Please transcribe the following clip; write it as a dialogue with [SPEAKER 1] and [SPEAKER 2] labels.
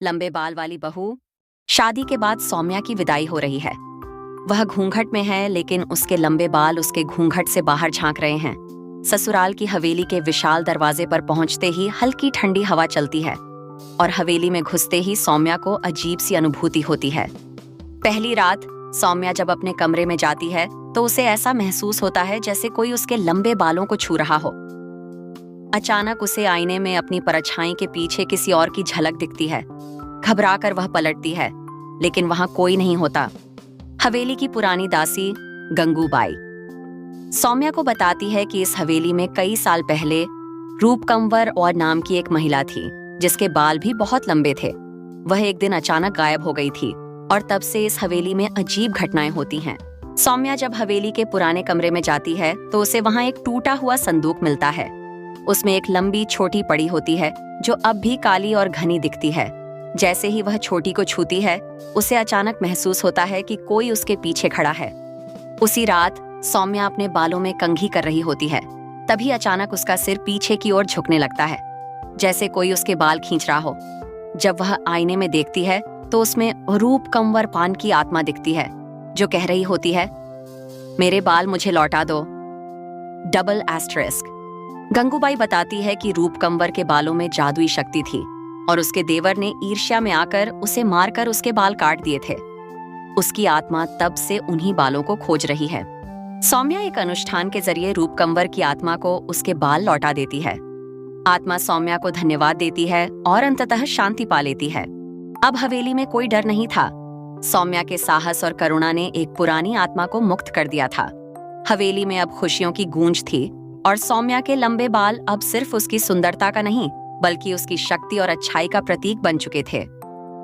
[SPEAKER 1] लंबे बाल वाली बहू। शादी के बाद सौम्या की विदाई हो रही है। वह घूंघट में है, लेकिन उसके लंबे बाल उसके घूंघट से बाहर झांक रहे हैं। ससुराल की हवेली के विशाल दरवाजे पर पहुंचते ही हल्की ठंडी हवा चलती है और हवेली में घुसते ही सौम्या को अजीब सी अनुभूति होती है। पहली रात सौम्या जब अपने कमरे में जाती है तो उसे ऐसा महसूस होता है जैसे कोई उसके लंबे बालों को छू रहा हो। अचानक उसे आईने में अपनी परछाई के पीछे किसी और की झलक दिखती है। घबराकर वह पलटती है, लेकिन वहां कोई नहीं होता। हवेली की पुरानी दासी गंगूबाई सौम्या को बताती है कि इस हवेली में कई साल पहले रूपकंवर और नाम की एक महिला थी, जिसके बाल भी बहुत लंबे थे। वह एक दिन अचानक गायब हो गई थी और तब से इस हवेली में अजीब घटनाएं होती हैं। सौम्या जब हवेली के पुराने कमरे में जाती है तो उसे वहां एक टूटा हुआ संदूक मिलता है। उसमें एक लंबी छोटी पड़ी होती है जो अब भी काली और घनी दिखती है। जैसे ही वह छोटी को छूती है, उसे अचानक महसूस होता है कि कोई उसके पीछे खड़ा है। उसी रात सौम्या अपने बालों में कंघी कर रही होती है। तभी अचानक उसका सिर पीछे की ओर झुकने लगता है, जैसे कोई उसके बाल खींच रहा हो। जब वह आईने में देखती है तो उसमें रूपकंवर पान की आत्मा दिखती है, जो कह रही होती है, मेरे बाल मुझे लौटा दो। Double asterisk. गंगूबाई बताती है कि रूपकंवर के बालों में जादुई शक्ति थी और उसके देवर ने ईर्ष्या में आकर उसे मारकर उसके बाल काट दिए थे। उसकी आत्मा तब से उन्हीं बालों को खोज रही है। सौम्या एक अनुष्ठान के जरिए रूपकंवर की आत्मा को उसके बाल लौटा देती है। आत्मा सौम्या को धन्यवाद देती है और अंततः शांति पा लेती है। अब हवेली में कोई डर नहीं था। सौम्या के साहस और करुणा ने एक पुरानी आत्मा को मुक्त कर दिया था। हवेली में अब खुशियों की गूंज थी और सौम्या के लंबे बाल अब सिर्फ उसकी सुंदरता का नहीं, बल्कि उसकी शक्ति और अच्छाई का प्रतीक बन चुके थे।